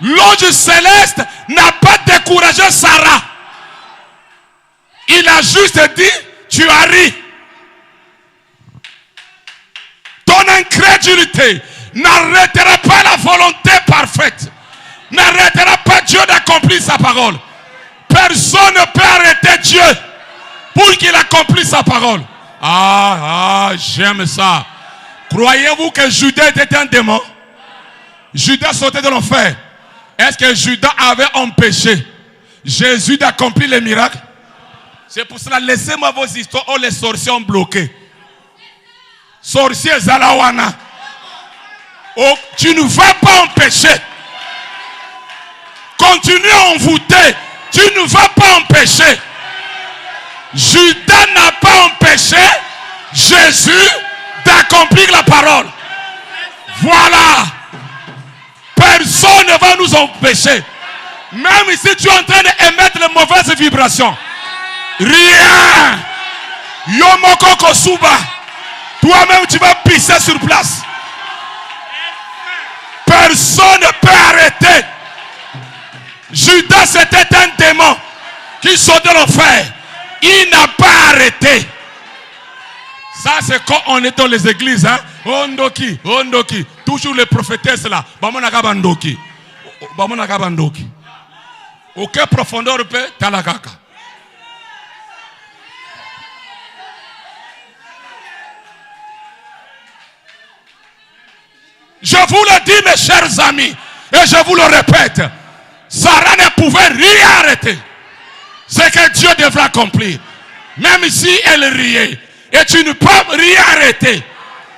L'ange céleste n'a pas découragé Sarah. Il a juste dit, tu as ri. Ton incrédulité n'arrêtera pas la volonté parfaite. N'arrêtera pas Dieu d'accomplir sa parole. Personne ne peut arrêter Dieu pour qu'il accomplisse sa parole. Ah, j'aime ça. Croyez-vous que Judas était un démon? Judas sautait de l'enfer. Est-ce que Judas avait empêché Jésus d'accomplir les miracles? C'est pour cela, laissez-moi vos histoires où les sorciers ont bloqué. Sorcier Zalawana. Oh, tu ne vas pas empêcher. Continue à envoûter. Tu ne vas pas empêcher. Judas n'a pas empêché Jésus d'accomplir la parole. Voilà. Personne ne va nous empêcher. Même si tu es en train d'émettre les mauvaises vibrations. Rien. Yomoko Kosuba. Toi-même tu vas pisser sur place. Personne ne peut arrêter. Judas c'était un démon qui sort de l'enfer. Il n'a pas arrêté. Ça c'est quand on est dans les églises. Hein? Ondoki, Ondoki. Toujours les prophétesses là. Bamonagabandoki. Bamonagabandoki. Aucune profondeur peut talagaka. Je vous le dis mes chers amis. Et je vous le répète. Sarah ne pouvait rien arrêter. C'est que Dieu devra accomplir. Même si elle riait. Et tu ne peux rien arrêter.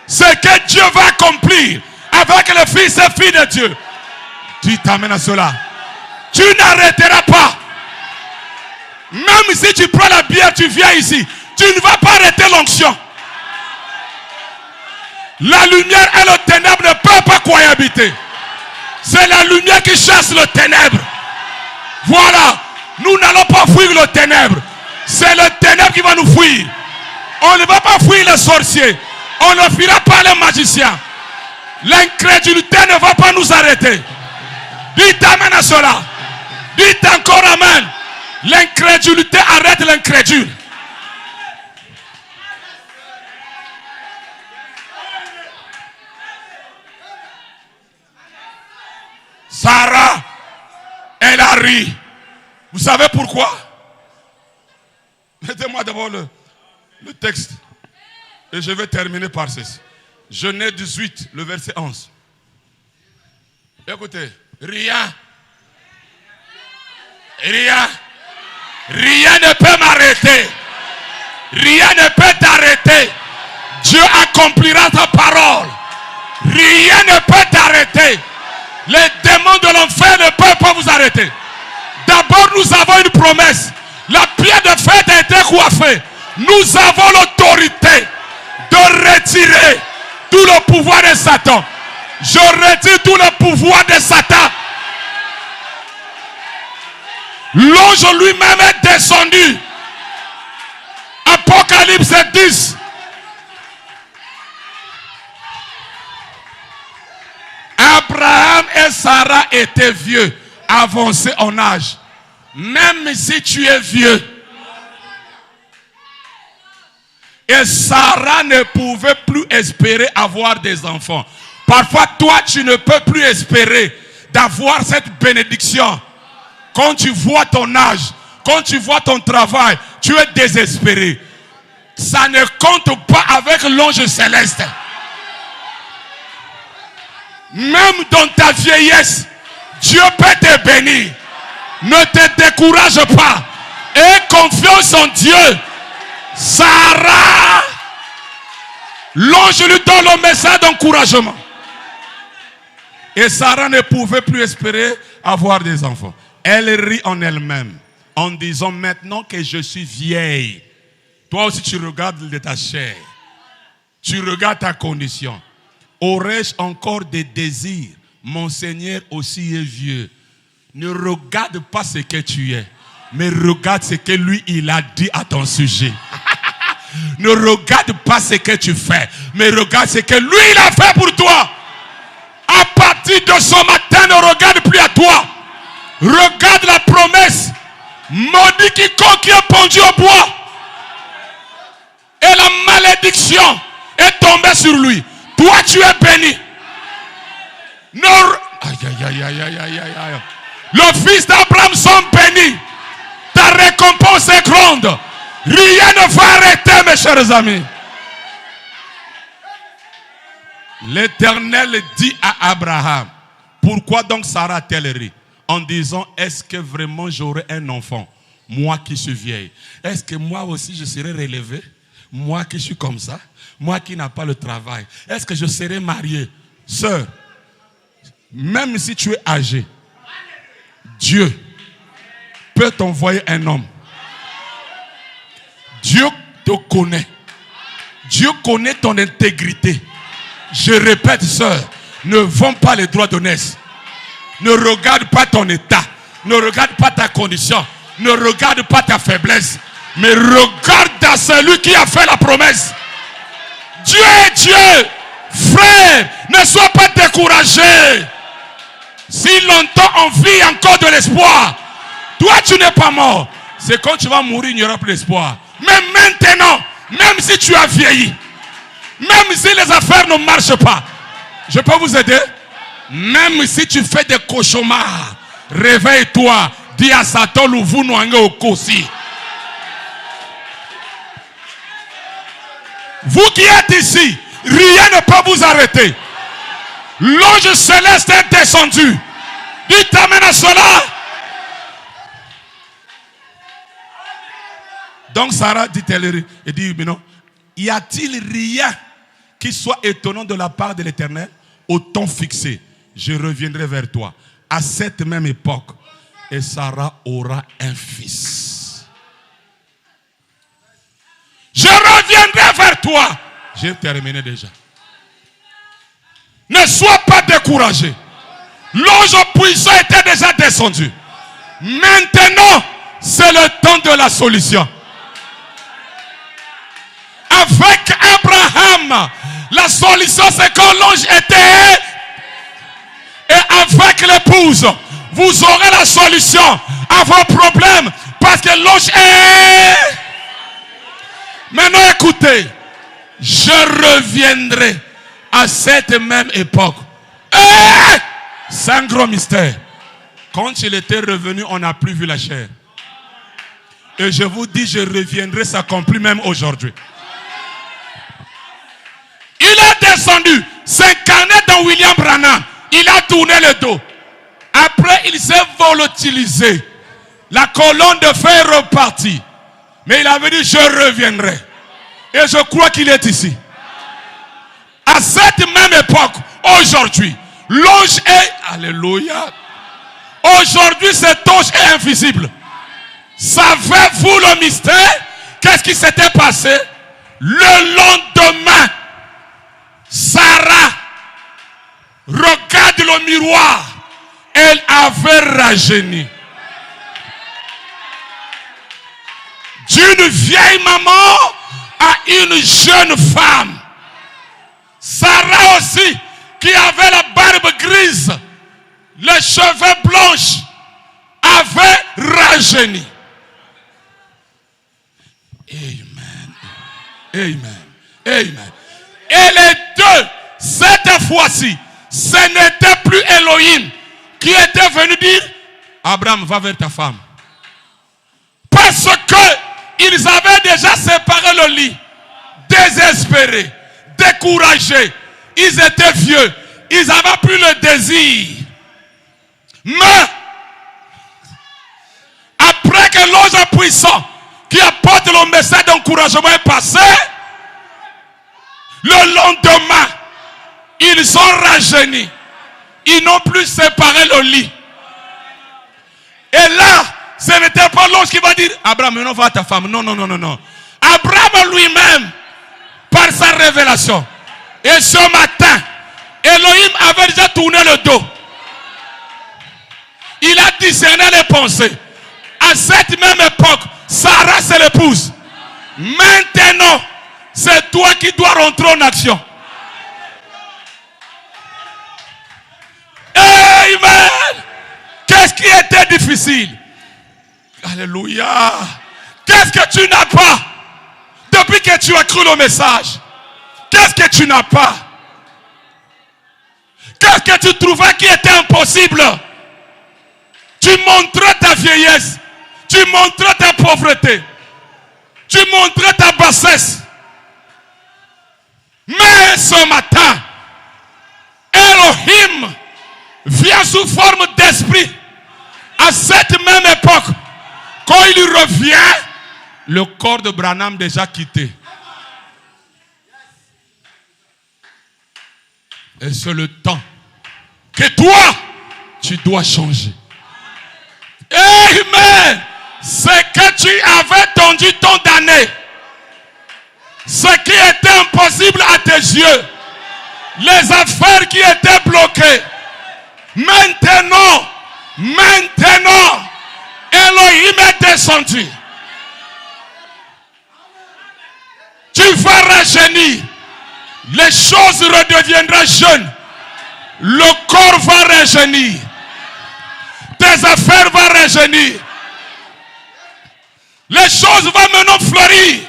Ce que Dieu va accomplir avec le fils et fille de Dieu. Tu t'amènes à cela. Tu n'arrêteras pas. Même si tu prends la bière, tu viens ici. Tu ne vas pas arrêter l'onction. La lumière et le ténèbre ne peuvent pas cohabiter. C'est la lumière qui chasse le ténèbre. Voilà. Nous n'allons pas fuir le ténèbre. C'est le ténèbre qui va nous fuir. On ne va pas fuir les sorciers. On ne fuira pas les magiciens. L'incrédulité ne va pas nous arrêter. Dites amen à cela. Dites encore amen. L'incrédulité arrête l'incrédule. Sarah, elle a ri. Vous savez pourquoi? Mettez-moi d'abord le texte. Et je vais terminer par ceci. Genèse 18, le verset 11. Écoutez, rien ne peut m'arrêter. Rien ne peut t'arrêter. Dieu accomplira sa parole. Rien ne peut t'arrêter. Les démons de l'enfer ne peuvent pas vous arrêter. D'abord, nous avons une promesse. La pierre de fête a été coiffée. Nous avons l'autorité de retirer tout le pouvoir de Satan. Je retire tout le pouvoir de Satan. L'ange lui-même est descendu. Apocalypse 10. Abraham et Sarah étaient vieux, avancés en âge. Même si tu es vieux, et Sarah ne pouvait plus espérer avoir des enfants. Parfois, toi, tu ne peux plus espérer d'avoir cette bénédiction. Quand tu vois ton âge, quand tu vois ton travail, tu es désespéré. Ça ne compte pas avec l'ange céleste. Même dans ta vieillesse, Dieu peut te bénir. Ne te décourage pas. Aie confiance en Dieu. Sarah, l'ange lui donne le message d'encouragement. Et Sarah ne pouvait plus espérer avoir des enfants. Elle rit en elle-même en disant, maintenant que je suis vieille, toi aussi tu regardes de ta chair, tu regardes ta condition. Aurais-je encore des désirs? Mon Seigneur aussi est vieux. Ne regarde pas ce que tu es, mais regarde ce que lui il a dit à ton sujet. Ne regarde pas ce que tu fais, mais regarde ce que lui il a fait pour toi. À partir de ce matin, ne regarde plus à toi. Regarde la promesse. Maudit quiconque qui est pendu au bois. Et la malédiction est tombée sur lui. Toi, tu es béni. Le fils d'Abraham sont bénis. Ta récompense est grande. Rien ne va arrêter, mes chers amis. L'Éternel dit à Abraham, pourquoi donc Sarah a-t-elle ri? En disant, est-ce que vraiment j'aurai un enfant? Moi qui suis vieille. Est-ce que moi aussi je serai relevé? Moi qui suis comme ça. Moi qui n'ai pas le travail. Est-ce que je serai marié? Sœur, même si tu es âgé, Dieu peut t'envoyer un homme. Dieu te connaît. Dieu connaît ton intégrité. Je répète, sœur, ne vends pas les droits d'honneur. Ne regarde pas ton état. Ne regarde pas ta condition. Ne regarde pas ta faiblesse. Mais regarde à celui qui a fait la promesse. Dieu est Dieu. Frère, ne sois pas découragé. Si longtemps on vit encore de l'espoir, toi tu n'es pas mort. C'est quand tu vas mourir, il n'y aura plus d'espoir. Mais maintenant, même si tu as vieilli, même si les affaires ne marchent pas, je peux vous aider? Même si tu fais des cauchemars, réveille-toi. Dis à Satan, vous n'ouangez au kosi. Vous qui êtes ici, rien ne peut vous arrêter. L'ange céleste est descendu. Il t'amène à cela. Donc Sarah dit-elle, et dit, mais non, y a-t-il rien qui soit étonnant de la part de l'Éternel? Au temps fixé, je reviendrai vers toi. À cette même époque, et Sarah aura un fils. Je reviendrai vers toi. J'ai terminé déjà. Ne sois pas découragé. L'ange puissant était déjà descendu. Maintenant, c'est le temps de la solution. Avec Abraham, la solution c'est quand l'ange était. Et avec l'épouse, vous aurez la solution à vos problèmes. Parce que l'ange est. Maintenant écoutez, je reviendrai à cette même époque. C'est un gros mystère. Quand il était revenu, on n'a plus vu la chair. Et je vous dis, je reviendrai, ça s'accomplit même aujourd'hui. Il est descendu, s'incarner dans William Branham. Il a tourné le dos. Après, il s'est volatilisé. La colonne de feu est repartie. Mais il avait dit, je reviendrai. Et je crois qu'il est ici. À cette même époque, aujourd'hui, l'ange est... Alléluia. Aujourd'hui, cet ange est invisible. Savez-vous le mystère? Qu'est-ce qui s'était passé? Le lendemain, Sarah regarde le miroir. Elle avait rajeuni. D'une vieille maman à une jeune femme. Sarah aussi, qui avait la barbe grise, les cheveux blancs, avait rajeuni. Amen. Amen. Amen. Et les deux, cette fois-ci, ce n'était plus Elohim qui était venu dire, Abraham, va vers ta femme. Parce que ils avaient déjà séparé le lit, désespérés, découragés. Ils étaient vieux, ils n'avaient plus le désir. Mais, après que l'ange puissant qui apporte le message d'encouragement est passé, le lendemain, ils ont rajeuni. Ils n'ont plus séparé le lit. Et là, ce n'était pas l'ange qui va dire, Abraham, non, va à ta femme. Non, non, non, non, non. Abraham lui-même, par sa révélation. Et ce matin, Elohim avait déjà tourné le dos. Il a discerné les pensées. À cette même époque, Sarah c'est l'épouse. Maintenant, c'est toi qui dois rentrer en action. Amen. Qu'est-ce qui était difficile? Alléluia. Qu'est-ce que tu n'as pas depuis que tu as cru le message? Qu'est-ce que tu n'as pas? Qu'est-ce que tu trouvais qui était impossible? Tu montrais ta vieillesse. Tu montrais ta pauvreté. Tu montrais ta bassesse. Mais ce matin, Elohim vient sous forme d'esprit. À cette même époque, quand il revient, le corps de Branham déjà quitté. Et c'est le temps que toi, tu dois changer. Amen. Ce que tu avais tendu tant d'années, ce qui était impossible à tes yeux, les affaires qui étaient bloquées, maintenant, Elohim est descendu. Tu vas rajeunir. Les choses redeviendront jeunes. Le corps va rajeunir. Tes affaires vont rajeunir. Les choses vont maintenant fleurir.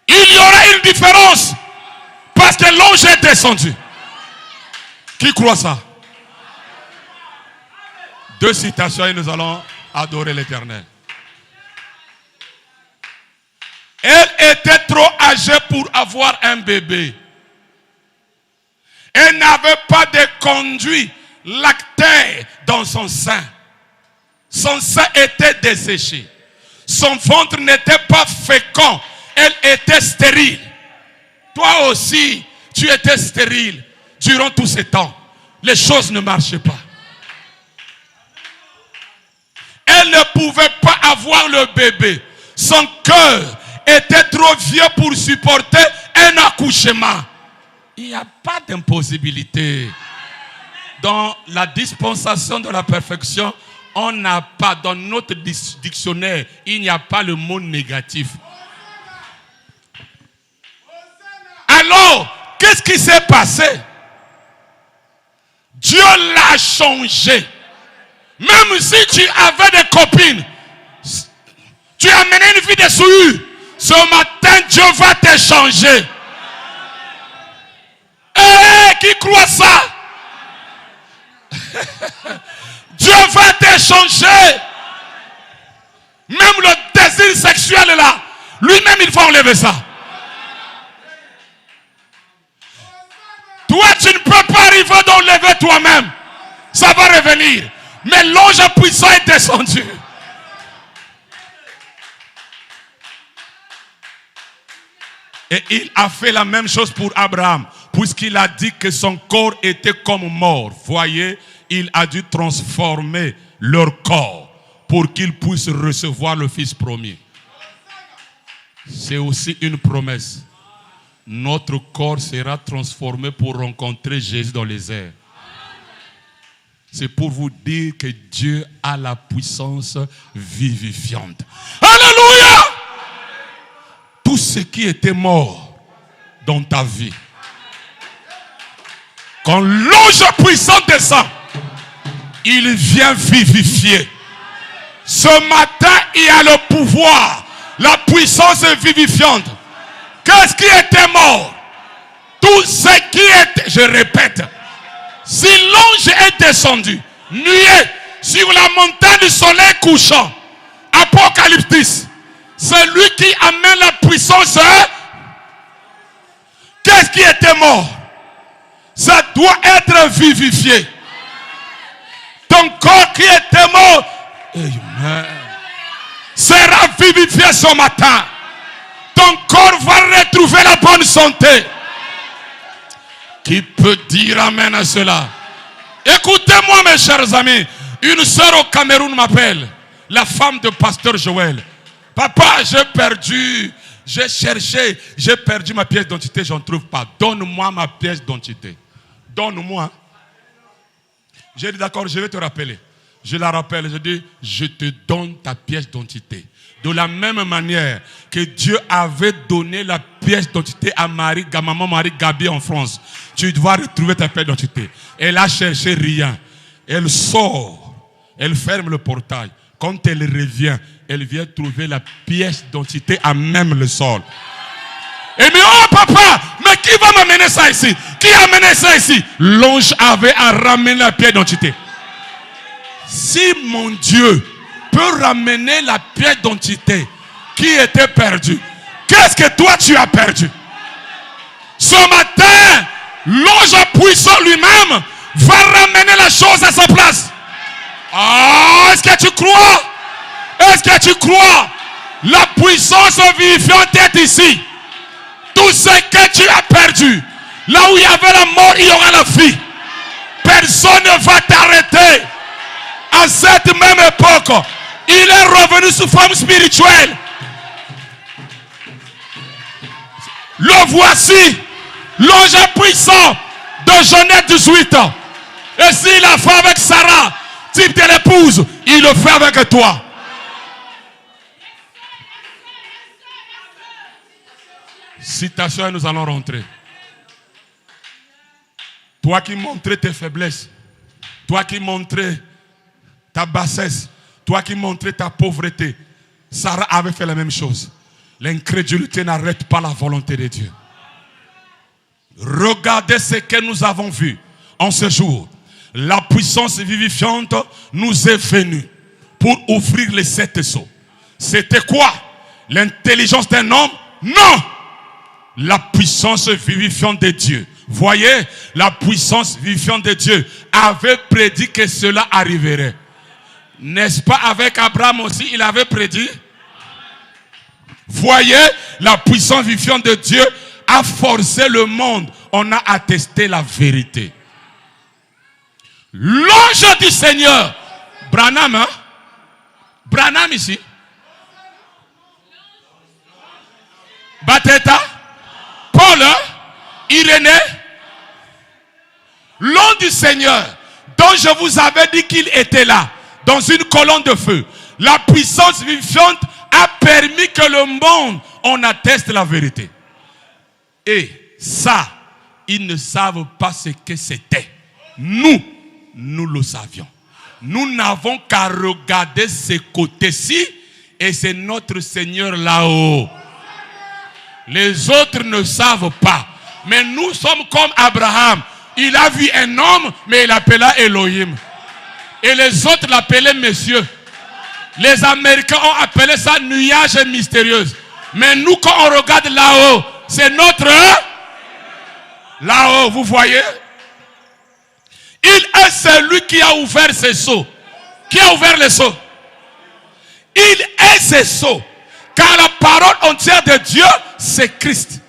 Il y aura une différence. Parce que l'ange est descendu. Qui croit ça? Deux citations et nous allons adorer l'Éternel. Elle était trop âgée pour avoir un bébé. Elle n'avait pas de conduit lactaire dans son sein. Son sein était desséché. Son ventre n'était pas fécond. Elle était stérile. Toi aussi, tu étais stérile durant tout ce temps. Les choses ne marchaient pas. Elle ne pouvait pas avoir le bébé. Son cœur était trop vieux pour supporter un accouchement. Il n'y a pas d'impossibilité. Dans la dispensation de la perfection, on n'a pas, dans notre dictionnaire, il n'y a pas le mot négatif. Alors, qu'est-ce qui s'est passé? Dieu l'a changé. Même si tu avais des copines, tu as mené une vie de souillure, ce matin, Dieu va te changer. Qui croit ça? Dieu va te changer. Même le désir sexuel est là. Lui-même, il va enlever ça. Toi, tu ne peux pas arriver d'enlever toi-même. Ça va revenir. Mais l'ange puissant est descendu. Et il a fait la même chose pour Abraham. Puisqu'il a dit que son corps était comme mort. Voyez, il a dû transformer leur corps pour qu'ils puissent recevoir le Fils promis. C'est aussi une promesse. Notre corps sera transformé pour rencontrer Jésus dans les airs. C'est pour vous dire que Dieu a la puissance vivifiante. Alléluia! Tout ce qui était mort dans ta vie, quand l'ange puissant descend, il vient vivifier. Ce matin, il y a le pouvoir, la puissance vivifiante. Qu'est-ce qui était mort? Tout ce qui était, je répète, si l'ange est descendu, nué, sur la montagne du soleil couchant, Apocalypse, c'est lui qui amène la puissance. Qu'est-ce qui était mort? Ça doit être vivifié. Ton corps qui était mort, amen, sera vivifié ce matin. Ton corps va retrouver la bonne santé. Qui peut dire amen à cela? Écoutez-moi mes chers amis. Une sœur au Cameroun m'appelle, la femme de pasteur Joël. Papa, j'ai cherché, j'ai perdu ma pièce d'identité, je n'en trouve pas. Donne-moi ma pièce d'identité. Donne-moi. J'ai dit d'accord, je vais te rappeler. Je la rappelle, je dis, je te donne ta pièce d'identité. De la même manière que Dieu avait donné la pièce d'identité à maman Marie Gabi en France. Tu dois retrouver ta pièce d'identité. Elle a cherché rien. Elle sort. Elle ferme le portail. Quand elle revient, elle vient trouver la pièce d'identité à même le sol. Et mais oh papa, mais qui va m'amener ça ici? Qui a amené ça ici? L'ange avait à ramener la pièce d'identité. Si mon Dieu peut ramener la pièce d'identité qui était perdue, qu'est-ce que toi tu as perdu? Ce matin, l'ange puissant lui-même va ramener la chose à sa place. Ah, est-ce que tu crois? Est-ce que tu crois? La puissance vivifiante est ici. Tout ce que tu as perdu, là où il y avait la mort, il y aura la vie. Personne ne va t'arrêter. À cette même époque, il est revenu sous forme spirituelle. Le voici, l'ange puissant de Genèse 18 ans. Et s'il a fait avec Sarah, type de l'épouse, il le fait avec toi. Citation et nous allons rentrer. Toi qui montrais tes faiblesses, toi qui montrais ta bassesse, toi qui montrais ta pauvreté, Sarah avait fait la même chose. L'incrédulité n'arrête pas la volonté de Dieu. Regardez ce que nous avons vu en ce jour. La puissance vivifiante nous est venue pour ouvrir les 7 sceaux. C'était quoi? L'intelligence d'un homme? Non! La puissance vivifiante de Dieu. Voyez, la puissance vivifiante de Dieu avait prédit que cela arriverait. N'est-ce pas avec Abraham aussi, il avait prédit? Voyez, la puissance vivifiante de Dieu a forcé le monde. On a attesté la vérité. L'ange du Seigneur, Branham, hein? Branham ici. Bateta, Paul, hein? Irénée. L'ange du Seigneur, dont je vous avais dit qu'il était là, dans une colonne de feu. La puissance vivifiante a permis que le monde en atteste la vérité. Et ça, ils ne savent pas ce que c'était. Nous le savions. Nous n'avons qu'à regarder ce côté-ci et c'est notre Seigneur là-haut. Les autres ne savent pas. Mais nous sommes comme Abraham. Il a vu un homme, mais il l'appela Elohim. Et les autres l'appelaient Monsieur. Les Américains ont appelé ça nuage mystérieux. Mais nous, quand on regarde là-haut, c'est notre... Là-haut, vous voyez? Il est celui qui a ouvert ces sceaux. Qui a ouvert les sceaux? Il est ces sceaux. Car la parole entière de Dieu, c'est Christ.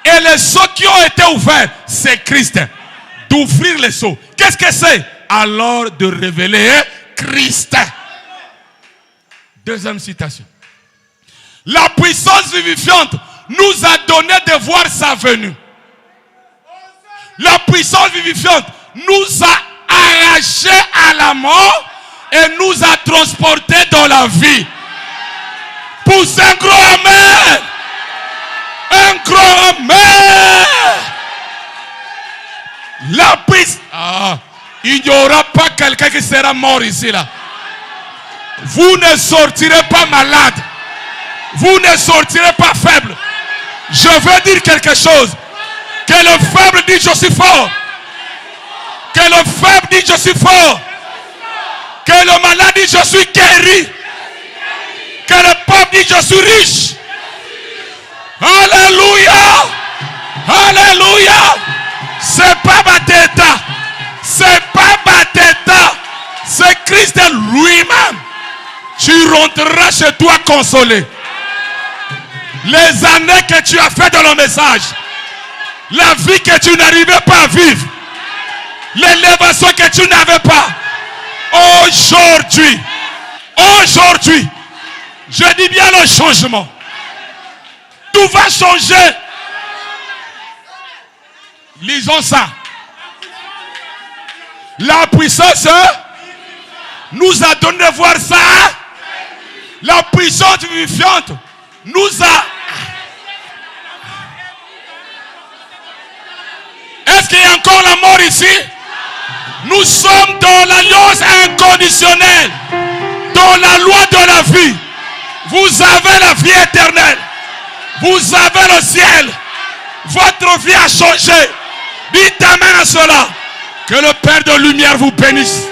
Et les sceaux qui ont été ouverts, c'est Christ. D'ouvrir les sceaux. Qu'est-ce que c'est? Alors de révéler Christ. Deuxième citation. La puissance vivifiante nous a donné de voir sa venue. La puissance vivifiante nous a arrachés à la mort et nous a transportés dans la vie. Pousse un gros amen. Un gros amen. La puissance. Il n'y aura pas quelqu'un qui sera mort ici là. Vous ne sortirez pas malade. Vous ne sortirez pas faible. Je veux dire quelque chose. Que le faible dit je suis fort. Que le faible dit je suis fort. Que le malade dit je suis guéri. Que le pauvre dit je suis riche. Alléluia. Alléluia. C'est pas Bateta. C'est pas Bateta. C'est Christ lui-même. Tu rentreras chez toi consolé. Les années que tu as fait dans le message, la vie que tu n'arrivais pas à vivre, l'élévation que tu n'avais pas, aujourd'hui, je dis bien le changement. Tout va changer. Lisons ça. La puissance nous a donné de voir ça. La puissance vivifiante nous a... Est-ce qu'il y a encore la mort ici? Nous sommes dans l'alliance inconditionnelle, dans la loi de la vie. Vous avez la vie éternelle. Vous avez le ciel. Votre vie a changé. Dites amen à cela. Que le Père de lumière vous bénisse.